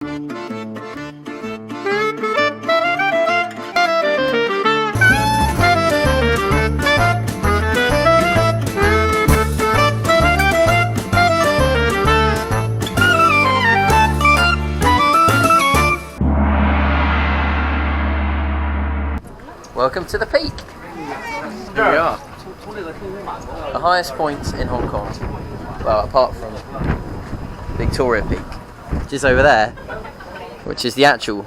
Welcome to the peak. Here we are. The highest point in Hong Kong. Well, apart from Victoria Peak, which is over there, which is the actual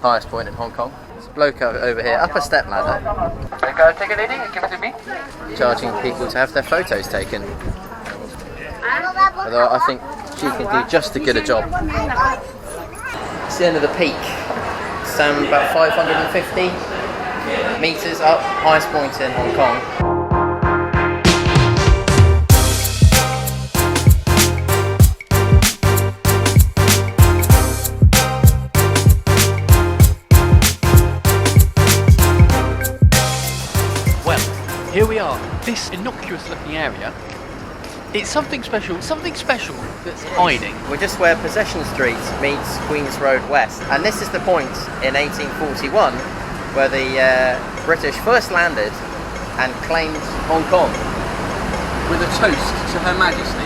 highest point in Hong Kong. There's a bloke over here, up a step ladder. Go take a lady, give it to me. Charging people to have their photos taken. Although I think she can do just as good a job. It's the end of the peak. It's about 550 metres up, highest point in Hong Kong. Well, here we are. This innocuous looking area. It's something special that's hiding. We're just where Possession Street meets Queen's Road West, and this is the point in 1841 where the British first landed and claimed Hong Kong. With a toast to Her Majesty.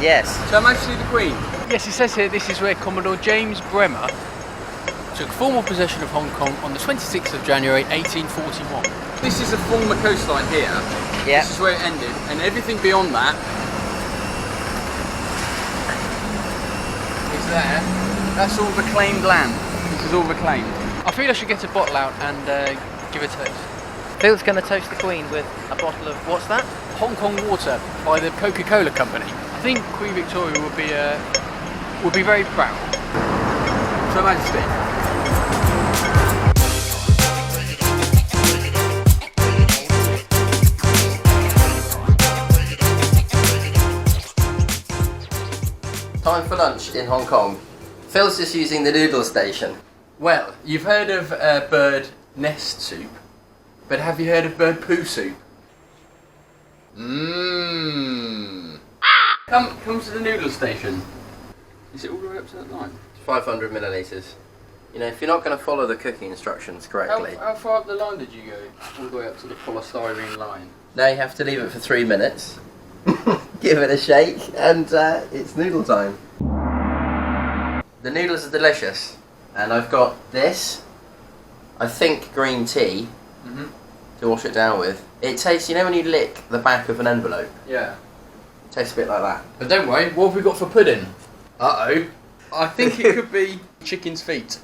Yes. To Her Majesty the Queen. Yes, it says here this is where Commodore James Bremer took formal possession of Hong Kong on the 26th of January 1841. This is a former coastline here. Yeah. This is where it ended, and everything beyond that is there. That's all reclaimed land. This is all reclaimed. I feel I should get a bottle out and give it a taste. Phil's going to toast the Queen with a bottle of, what's that? Hong Kong water by the Coca-Cola Company. I think Queen Victoria would be very proud. To Her Majesty. Time for lunch in Hong Kong. Phil's just using the noodle station. Well, you've heard of bird nest soup, but have you heard of bird poo soup? Mmm. Come to the noodle station. Is it all the way up to that line? 500 millilitres. You know, if you're not going to follow the cooking instructions correctly, How far up the line did you go? All the way up to the polystyrene line. now you have to leave it for 3 minutes, give it a shake, and it's noodle time. The noodles are delicious, and I've got this, I think green tea, to wash it down with. It tastes, you know when you lick the back of an envelope? Yeah. It tastes a bit like that. But don't worry, what have we got for pudding? Uh-oh. I think it could be chicken's feet.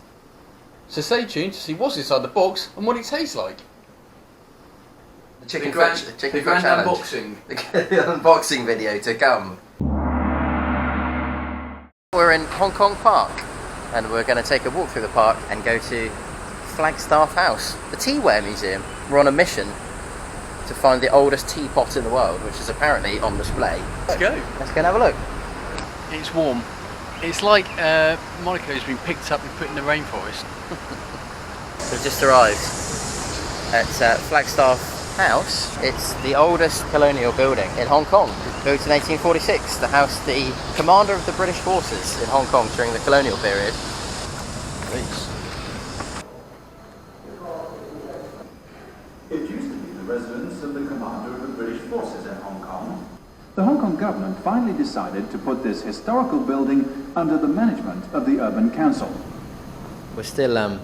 So stay tuned to see what's inside the box and what it tastes like. The chicken grand foot unboxing. challenge. The unboxing video to come. We're in Hong Kong Park, and we're going to take a walk through the park and go to Flagstaff House, the Teaware Museum. We're on a mission to find the oldest teapot in the world, which is apparently on display. Let's go. Let's go and have a look. It's warm. It's like Monaco's been picked up and put in the rainforest. We've just arrived at Flagstaff House. It's the oldest colonial building in Hong Kong, built in 1846. The house, the commander of the British forces in Hong Kong during the colonial period. It used to be the residence of the commander of the British forces in Hong Kong. The Hong Kong government finally decided to put this historical building under the management of the Urban Council. We're still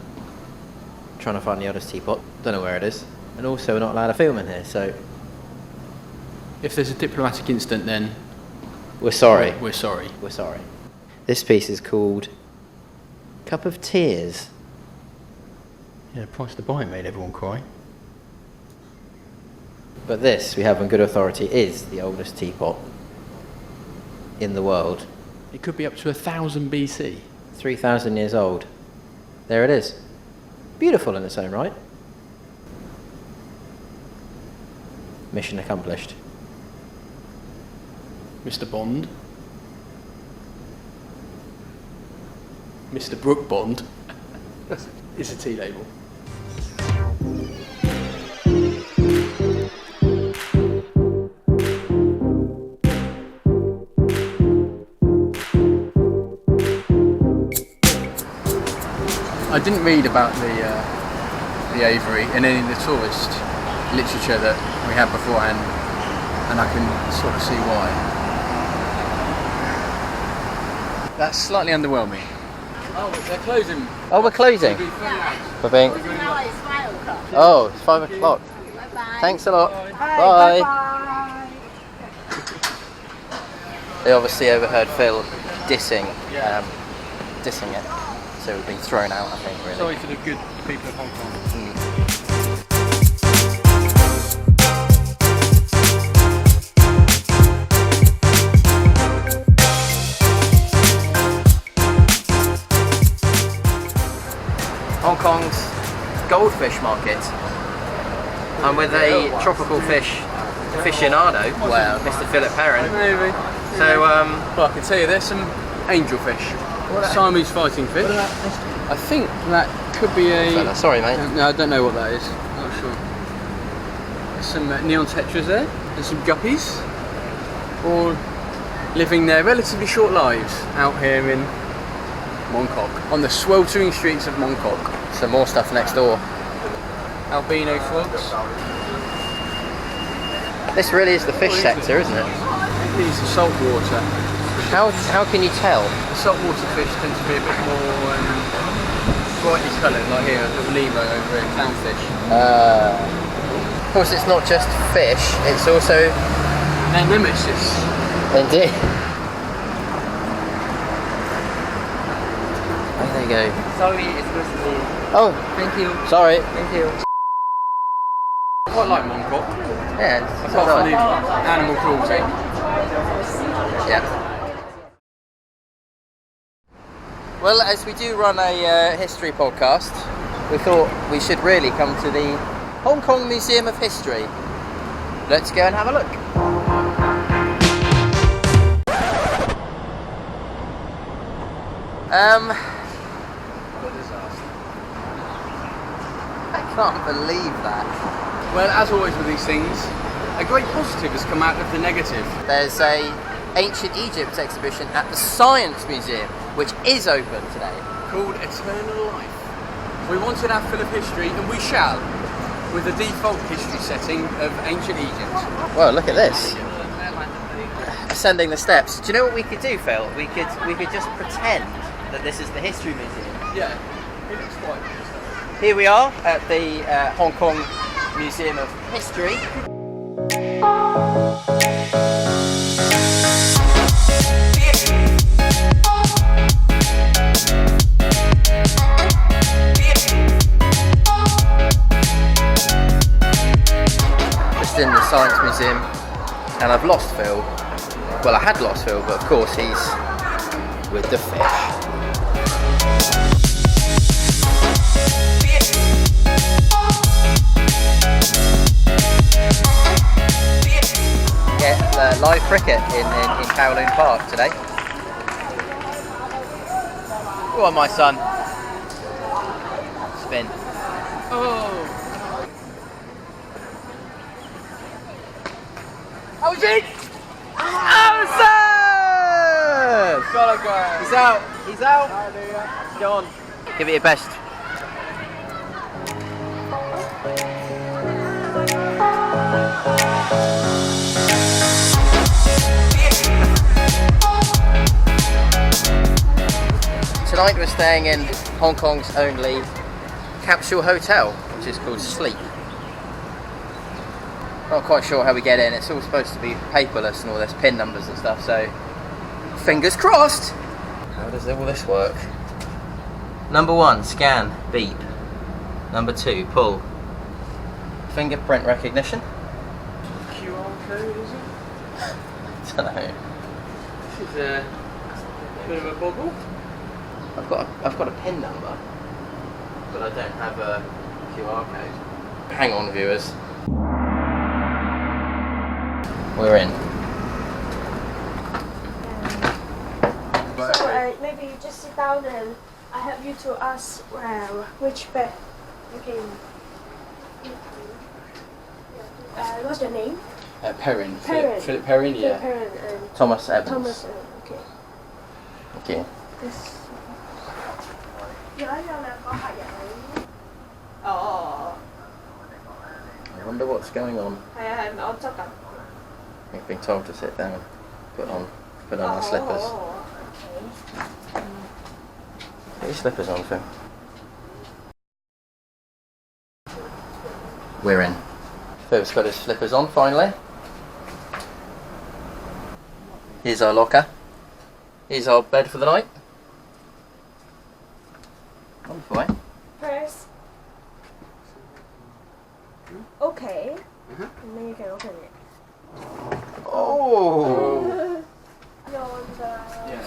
trying to find the oldest teapot. Don't know where it is. And also we're not allowed to film in here, so If there's a diplomatic incident, then we're sorry. we're sorry. We're sorry. This piece is called Cup of Tears. Yeah, the price to buy it made everyone cry. But this, we have on good authority, is the oldest teapot in the world. It could be up to 1000 BC. 3,000 years old. There it is. Beautiful in its own right. Mission accomplished. Mr. Bond. Mr. Brooke Bond. It's a tea label. I didn't read about the aviary in any of the tourist literature that we had beforehand, and I can sort of see why. That's slightly underwhelming. Oh, they're closing. Oh, we're closing. We're being. Oh, it's 5 o'clock. Bye-bye. Thanks a lot. Bye. Bye. They obviously overheard Phil dissing it, so we've been thrown out. I think really. Sorry to the good people of Hong Kong. Hong Kong's goldfish market. I'm with a tropical fish aficionado, Mr. Philip Perrin. Maybe. So, Well, I can tell you there's some angelfish, Siamese fighting fish. I think that could be a. sorry, mate. No, I don't know what that is. Not sure. There's some neon tetras there, and some guppies, all living their relatively short lives out here in Mongkok, on the sweltering streets of Mongkok. Some more stuff next door. Albino frogs. This really is the fish sector, isn't it? These are salt water. How can you tell? The saltwater fish tend to be a bit more brightly coloured, like here, little Nemo over here, clownfish. Of course, it's not just fish; it's also Their nemesis. indeed. Oh, there you go. Sorry, excuse me. Oh, Thank you. sorry. Thank you. Quite like Mongkok, Yeah. It's apart from the not animal cruelty. Yeah. Well, as we do run a history podcast, we thought we should really come to the Hong Kong Museum of History. Let's go and have a look. I can't believe that. Well, as always with these things, a great positive has come out of the negative. There's a Ancient Egypt exhibition at the Science Museum, which is open today. Called Eternal Life. We wanted our fill of history, and we shall, with the default history setting of ancient Egypt. Well, look at this. Ascending the steps. Do you know what we could do, Phil? We could just pretend that this is the History Museum. Yeah, it looks quite good. Here we are at the Hong Kong Museum of History. Just in the Science Museum, and I've lost Phil. Well, I had lost Phil, but of course he's with the fish. Get live cricket in Kowloon Park today. Go on, my son. Spin. Oh! Oh, shit! Awesome! Gotta go! He's out. He's out. Go on. Give it your best. Tonight we're staying in Hong Kong's only capsule hotel, which is called Sleep. Not quite sure how we get in. It's all supposed to be paperless and all this PIN numbers and stuff, so fingers crossed. How does all this work? Number 1, scan, beep. Number 2, pull. Fingerprint recognition. QR code, is it? Don't know. This is a bit of a boggle. I've got a PIN number, but I don't have a QR code. Hang on, viewers. We're in. So maybe you just sit down and I have you to ask which bed you came. What's your name? Perrin. Perrin. Philip Perrin, yeah. Perrin and Thomas Evans. Thomas. Okay. Okay. This. I wonder what's going on. 係啊係咪我執緊？ You've been told to sit down. Put on your slippers. Put your slippers on, Phil. We're in. Phil's got his slippers on finally. Here's our locker. Here's our bed for the night. Wonderful, eh? Press. Okay. And then you can open it. Oh!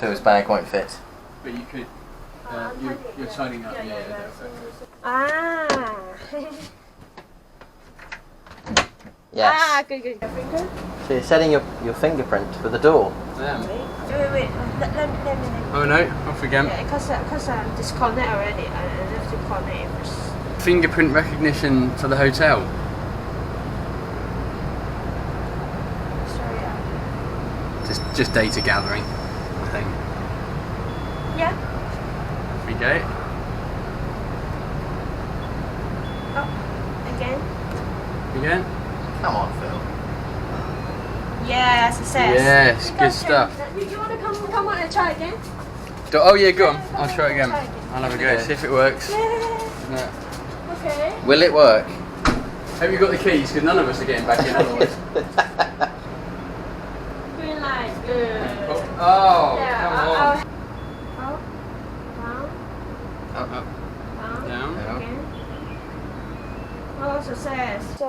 Phil's bag won't fit. But you could. You're signing up. Yeah. Ah. Yes. Ah, good. Your finger? So you're setting your fingerprint for the door. Wait. Let me. Oh no, off again. Yeah, because I'm disconnect already. I have to connect it first. Fingerprint recognition for the hotel. Sorry. Just data gathering, I think. Yeah. Off we go. Oh, again. Again. Come on, Phil. Yes, success. Yes, good stuff. You want to come on and try again? Oh yeah, go on. I'll try again. I'll have a go. Okay. See if it works. Yeah. Yeah. Okay. Will it work? Hope you got the keys, because none of us are getting back in otherwise. Green light. Good. Oh, Yeah, come on. Down. Up. Down. Down. Again. Oh, success. So,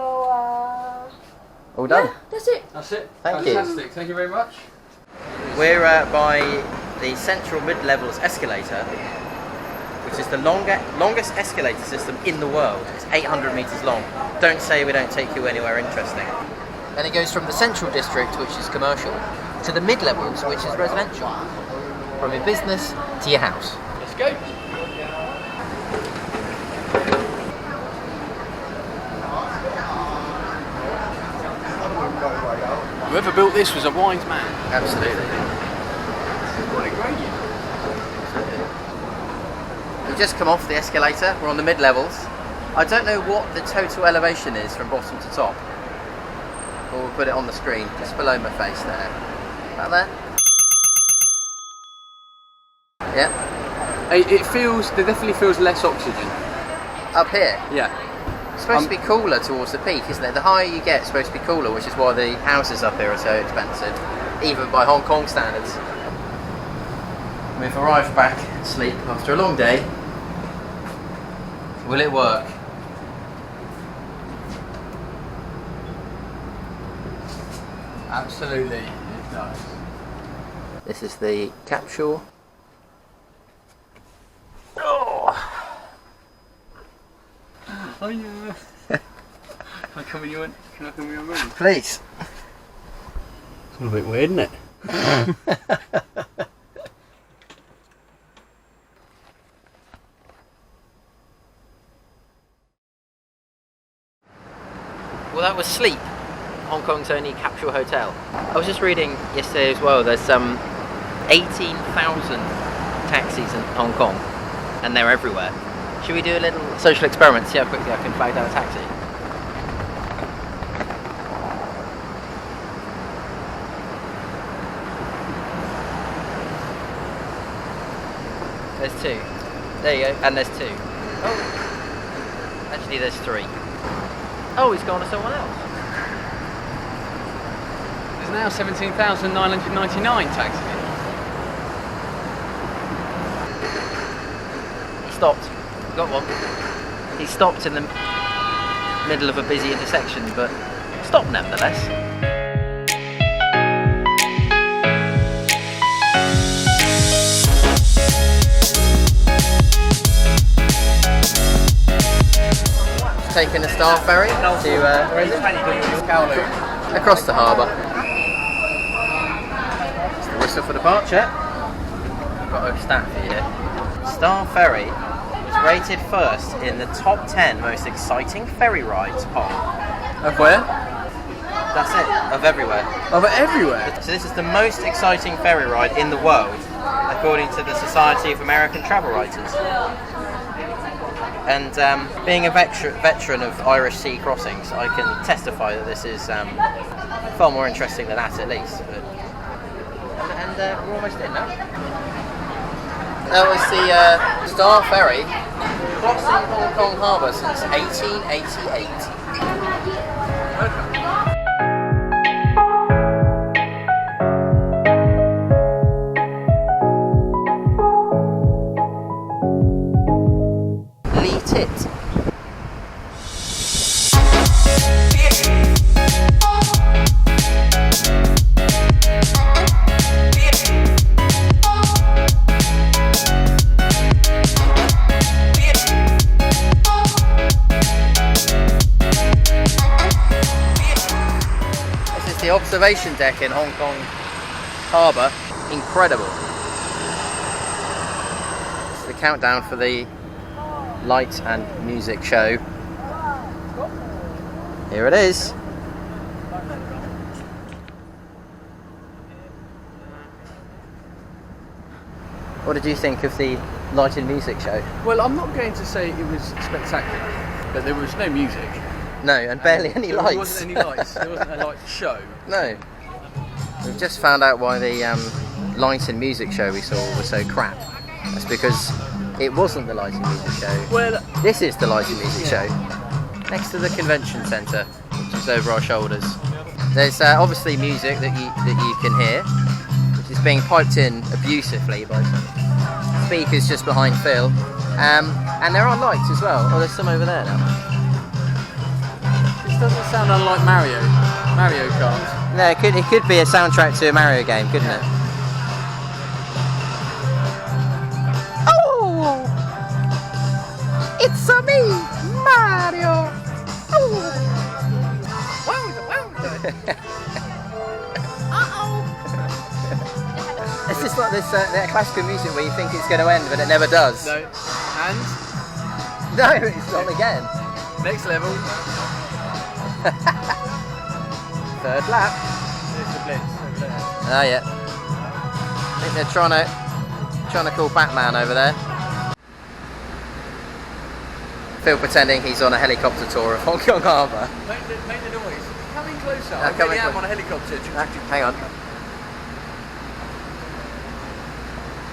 All done. yeah, that's it. That's it. Thank you. Fantastic. Thank you very much. We're by the central mid-levels escalator, which is the longest escalator system in the world. It's 800 metres long. Don't say we don't take you anywhere interesting. Then it goes from the central district, which is commercial, to the mid-levels, which is residential. From your business to your house. Let's go. Whoever built this was a wise man. Absolutely. What a great year. We've just come off the escalator. We're on the mid-levels. I don't know what the total elevation is from bottom to top. But we'll put it on the screen, just below my face there. About there? Yeah. There definitely feels less oxygen. Up here. Yeah. It's supposed to be cooler towards the peak, isn't it? The higher you get, it's supposed to be cooler, which is why the houses up here are so expensive, even by Hong Kong standards. We've arrived back asleep after a long day. Will it work? Absolutely, it does. This is the capsule. Oh. Oh yeah. Can I come in your room? Please. It's a bit weird, isn't it? Well, that was Sleep, Hong Kong's only capsule hotel. I was just reading yesterday as well, there's 18,000 taxis in Hong Kong, and they're everywhere. Should we do a little social experiment, see how quickly I can flag down a taxi? There's two. There you go, and there's two. Oh, actually there's three. Oh, he's gone to someone else. There's now 17,999 taxis. He stopped. Got one. He stopped in the middle of a busy intersection, but stopped nevertheless. Taking the Star Ferry to where is it? Kowloon. Across the harbour. It's the whistle for departure. I've got a stat for you here. Star Ferry was rated first in the top 10 most exciting ferry rides on. Of where? That's it, of everywhere. Of everywhere? So this is the most exciting ferry ride in the world. I according to the Society of American Travel Writers. And being a veteran of Irish sea crossings, I can testify that this is far more interesting than that, at least. But, and we're almost in now. That was the Star Ferry crossing Hong Kong Harbour since 1888. Lee Tit. The observation deck in Hong Kong Harbour, incredible. It's the countdown for the light and music show. Here it is. What did you think of the light and music show? Well, I'm not going to say it was spectacular, but there was no music. No, and barely any lights. There wasn't any lights. There wasn't a light show. No. We've just found out why the light and music show we saw was so crap. That's because it wasn't the light and music show. Well, This is the light and music show. Next to the convention centre, which is over our shoulders. There's obviously music that you can hear, which is being piped in abusively by some speakers just behind Phil. And there are lights as well. Oh, there's some over there now. this doesn't sound unlike Mario Kart. No, it could be a soundtrack to a Mario game, couldn't it? Oh! It's me, Mario! Oh! It's just like this that classical music where you think it's going to end, but it never does. No. And No, it's not again. next level. Third lap. There's the blitz over there. Oh yeah. I think they're trying to call Batman over there. Phil pretending he's on a helicopter tour of Hong Kong Harbour. Make the noise. Coming closer. I'm I'm coming getting out close. on a helicopter. Hang on.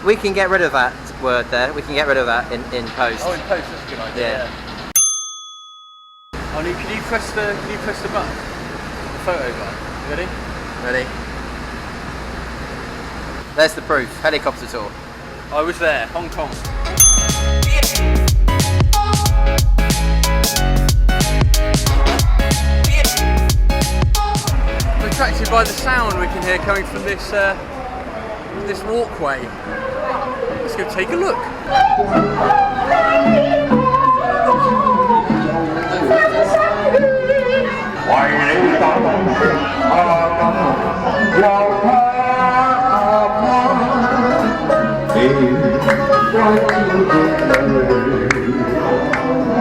We can get rid of that word there. We can get rid of that in post. Oh, in post, that's a good idea. Yeah. Oh, can you press the button? The photo button. You ready? Ready? There's the proof. Helicopter tour. I was there, Hong Kong. I'm attracted by the sound we can hear coming from this this walkway. Let's go take a look.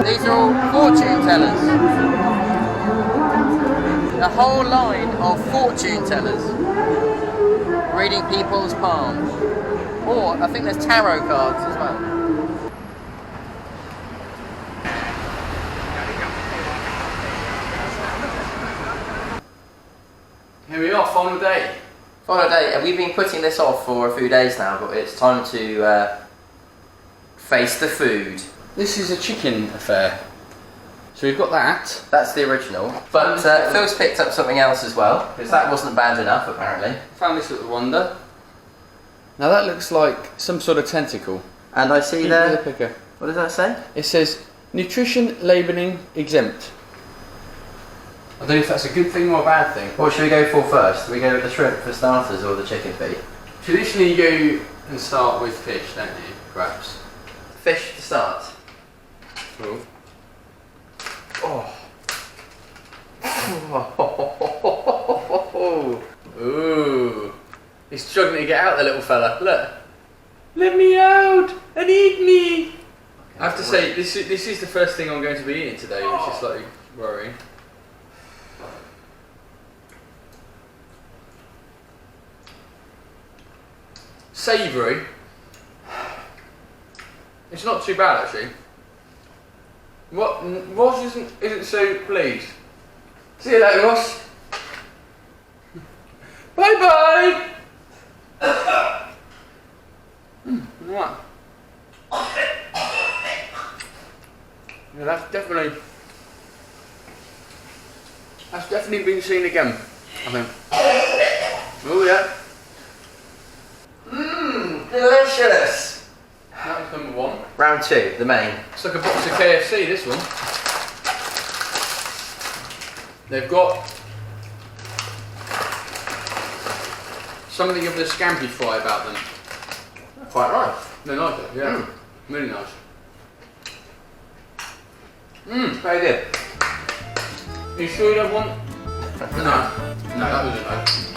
These are all fortune tellers. A whole line of fortune tellers reading people's palms. Or I think there's tarot cards as well. Here we are, final day. Final day, and we've been putting this off for a few days now, but it's time to face the food. This is a chicken affair. So we've got that. That's the original. But Phil's picked up something else as well, because that wasn't bad enough apparently. Found this little wonder. Now that looks like some sort of tentacle. And I see Keep there, the picker. what does that say? It says nutrition labelling exempt. I don't know if that's a good thing or a bad thing. What should we go for first? Do we go with the shrimp for starters or the chicken feet? Traditionally you go and start with fish, don't you? Perhaps. Fish to start. Cool. Oh. Ooh. He's struggling to get out, the little fella. Look. Let me out and eat me. I have to say, this is the first thing I'm going to be eating today, which is slightly worrying. Savoury, It's not too bad actually. What Ross isn't so pleased. See you later, Ross. Bye bye. Right. Yeah, that's definitely been seen again, I think. Oh yeah. Delicious! That was number one. Round two, the main. It's like a box of KFC, this one. They've got something of the scampi fry about them. Quite nice. They're nice, though, yeah. Really nice. Very good. Are you sure you don't want? No. No, that was a no.